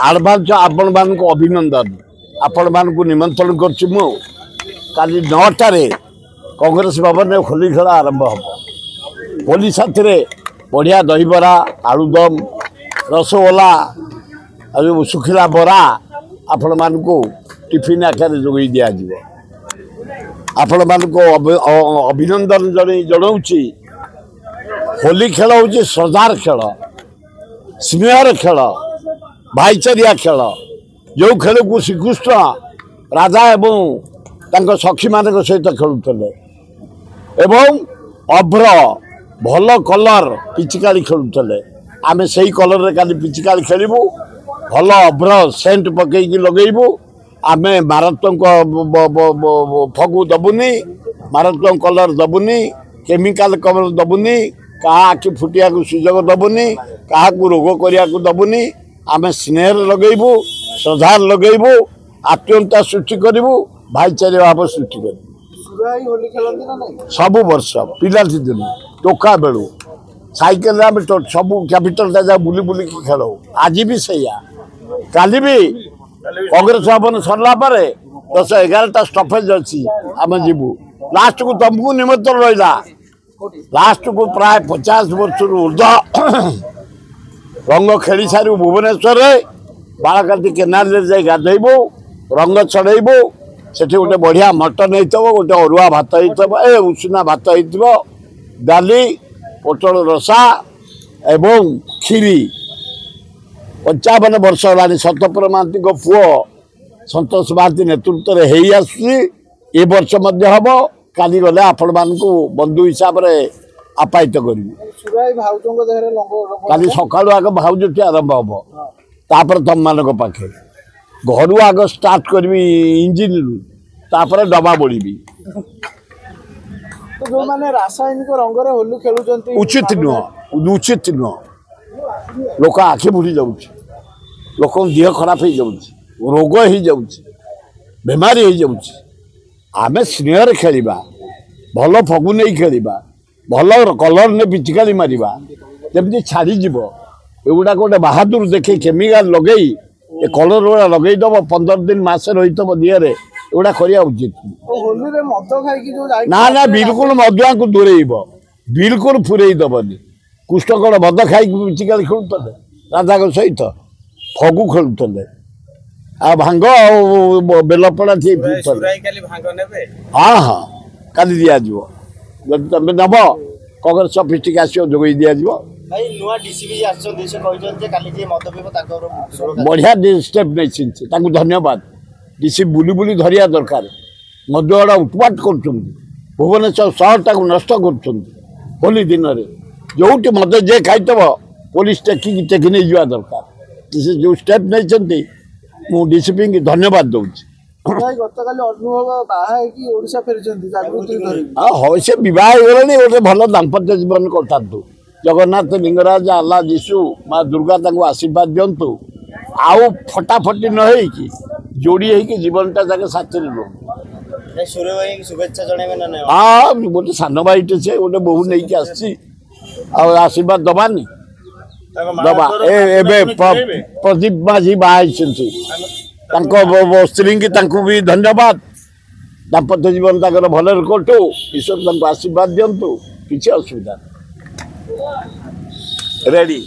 आडभान्स आपण मानक अभिनंदन आपण मानक निमंत्रण करछि मु काली 9टारे कांग्रेस भवन में होली खेल आरंभ हम होली साथी बढ़िया दहीबरा आलुदम रसगोला और सुखिला बरा आपण मानक टिफिन आकार जोगई दिया आपण मानक अभिनंदन जनाऊँच होली खेल हूँ श्रद्धार खेल स्नेहर खेल भाईचारिया खेल जो खेल को श्रीकृष्ण राजा एवं सखी मान सहित खेलुले एवं अभ्र भल कलर पिचिकारी खेलुले आमे सही कलर रे काली पिचिकारी खेलबू भल अभ्र सेंट पकईकी लगेबू आमे मारात्मक फगु दबुनी मारात्मक कलर दबुनी केमिकाल कलर दबुनी क्या आखि फुटिया सुजोग दबुनी क्या रोग करने को दबुनी आम स्नेह लगेबू श्रद्धार लगेबू आत्मीयता सृष्टि करूँ भाईचारे भाव सृष्टि कर सब वर्ष पिला दिन टोका बेलू साइकेल सब कैपिटल जा बुली बुली खेल आज भी सैया काली भी कांग्रेस भवन सरला 10-11टा स्टपेज अच्छी आम जीवु लास्ट को तुमको निमंत्रण रहा लास्ट को प्राय 50 वर्ष ऊर्ध रंग खेली सारू भुवनेश्वर बालाकाटी केनाल जाई गाधेबू रंग चढ़ेबू से गोटे बढ़िया मटन हो गोटे अरुआ भात हो उषुना भात हो डाली पोटल रसा एवं खीरी 55 वर्ष है सतपर महांती पुओ संतोष महांती नेतृत्व में हो वर्ष हम काली गले आपण मान बंधु हिसाब से आपायित करी सका आग भाउज आरंभ हम तापर तुम मान पाखे घर आग स्टार्ट करी इंजिन तापर डबा बोली जो माने रासायनिक रंग रे होली खेलुचंती उचित नुह लोक आखि बुड़ी जाऊँ लोक देह खराब हो जाऊँ रोग हो जाऊँ बेमारी हो जाऊँ आम स्नेह खेलिबा भल फगु नहीं खेलिबा भल कलर ने पिचिकारी मारिबा जमी छाड़ी जीव एगुड़ा गोटे बहादुर देखे केमिकाल लगे कलर गुड़ा लगे दब 15 दिन मसे रही दिहरे एगुड़ा करवा उचित ना ना बिल्कुल मधुआ को दूरेब बिल्कुल फुरई दबनी कृष्णगढ़ मद खाई पिचिकारी खेलुते राधा सहित फगु खेलुते आ भांग बेलपड़ा थी हाँ हाँ काली दिज्व जब तुम नब कांग्रेस पिस्टिक आस जोगई दिज्व बढ़िया स्टेप नहीं धन्यवाद डीसी बुली बुली धरिया दरकार मदुआड़ा उत्पाट कर भुवनेश्वर सहरटा को नष्ट कर होली दिन में जो मद जे खाइब पुलिस टेकी नहीं जावा दरकार जो स्टेप नहीं मु डीसीपी की धन्यवाद दूँ हाँ से बह गले गोटे भल दाम्पत्य जीवन करता जगन्नाथ लिंगराज आल्ला जीशु माँ दुर्गा आशीर्वाद दिंतु आउ फटाफटी न हो जोड़ी हो जीवनटा जाके साथी हाँ गोटे सान भाईटे से गोटे बहु नहीं आसी आशीर्वाद दबानी दबा प्रदीप माझी बाहर स्त्री की भी धन्यवाद दाम्पत्य जीवन तक भले कटू ईश्वर आशीर्वाद दिंतु किसी असुविधा रेडी।